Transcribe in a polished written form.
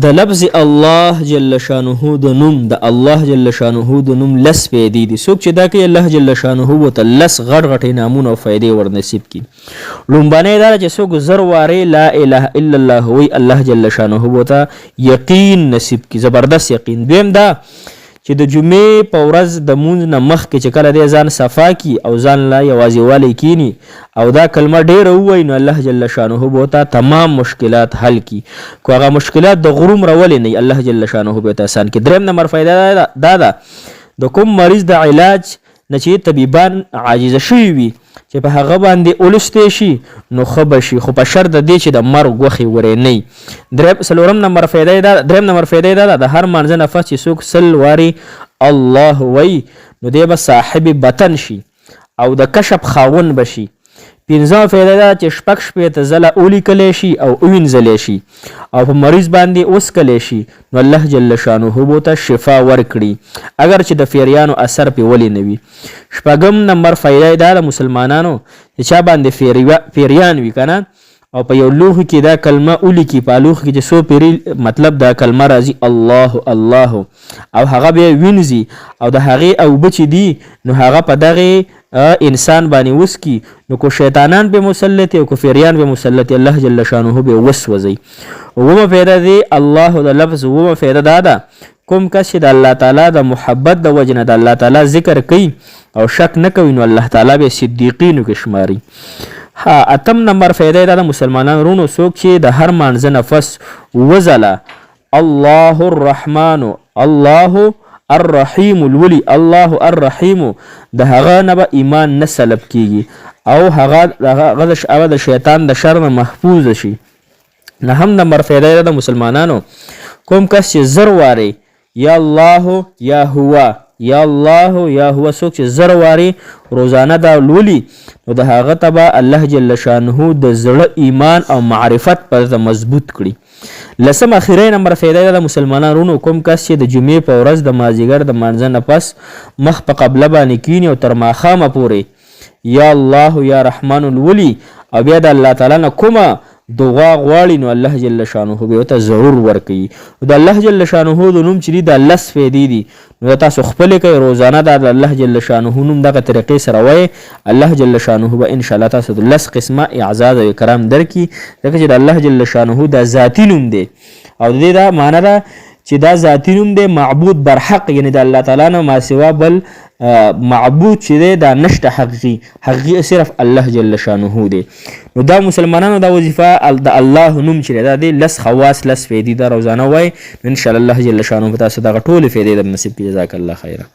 د لفظ الله جل شانه د نوم د الله جل شانه د نوم لس پیدې دي. څوک چې دا کوي الله جل شانه ورته لس غټ غټ انعامونه او فایدې ورنصیب کړي. لومبنی دا چې څوک زر وارې لا اله الا الله وی الله جل شانه ورته یقین نصیب کړي، زبردست یقین. دویم دا چې د جمعې په ورځ د مونځ نه مخکې چې کله دی ځان صفا کی او ځان لا یوازیوالی کینی او دا کلمه ډیره ووایي نو الله جل شانه به ورته تمام مشکلات حل کی. کو هغه مشکلات د غروم راولې نه الله جل شانه به ورته آسان کړي. دریم نمبر فایده دا ده د کوم مریض د علاج نه چې طبیبان عاجزه شوي وي چې په هغه باندې اولستی شي نو ښه به شي، خو په شرط د دې چې د مرګ غوښې ورې نه وي. دریم نمبر فایده دا ده د هر مانځه نه پس چې څوک 100 وارې الله وی نو دی به صاحب بطن شي او د کشف خاون به شي. پنځمه فایده دا چې 6 ځله ولیکلی شي او ووینځلی شي او په مریض باندې وڅکلی شي نو الله جل شانه به ورته شفا ورکړي اگر چې د فیریانو اثر پې ولې نه وي. شپږم نمبر فایده دا د مسلمانانو چې چا باندې فیریان وي که نه او په یو لوښي کې دا کلمه ولیکي، په لوښي کې چې څو پیري مطلب دا کلمه راځي الله الله او هغه بیا وینځي او د هغې اوبه چې دي نو هغه په دغې انسان باندې وسکي نو کو شیطانان به مسلط او کو فیریان به مسلط الله جل شانه به وسوځي. اومه فایده دی الله د لفظ اومه فایده دا ده کوم کس چې د الله تعالی د محبت د وجې نه د الله تعالی ذکر کوي او شک نه کوي نو الله تعالی به صدیقینو کې شماري. اتم نمبر فایده دا د مسلمانانو رونو څوک چې د هر مانځه نفس وزله الله الرحمن الله الرحیم الولی الله الرحیم د هغه نه به ایمان نه سلب کیږي او هغه د شیطان د شر نه محفوظ شي. نهم نمبر فایده د مسلمانانو کوم کس چې زر وارې یا الله یا هو یا الله یا هو څوک چې زر وارې روزانه دا لولي نو د هغه ته به الله جل شانه د زړه ایمان او معرفت پر مضبوط کړي. لسم اخیری نمبر فایده د مسلمانانو کوم کس چې د جمعې په ورځ د مازدیګر د مانځه نه پس مخ په قبله باندې کیني او تر ماښامه پورې یا الله یا رحمان الولی او بیا د الله تعالی نه کومه دعا غواړي نو الله جل شانه به ورته ضرور ورکوي. د الله جل شانه د نوم چې دي دا لس فایدې دي نو تاسو خپلې کوئ روزانه د الله جل شانه نوم دغه طریقې سره وایي الله جل شانه به انشاءالله تاسو د لس قسمه اعزاز او کرام درکړي ځکه چې د الله جل شانه دا ذاتي نوم دی او د دې دا معنی ده چې دا ذاتي نوم دی معبود برحق یعنی د الله تعالی نه ما سوا بل معبود چې دی دا نشته حقیقي صرف الله جل شانه دی. نو دا مسلمانانو دا وظیفه د الله نوم چې دا دی لس خواص لس فایدې دا روزانه وای انشاءالله الله جل شانه به تاسو دغه ټولې فایدې در نصیب کړي. جزاک الله خیره.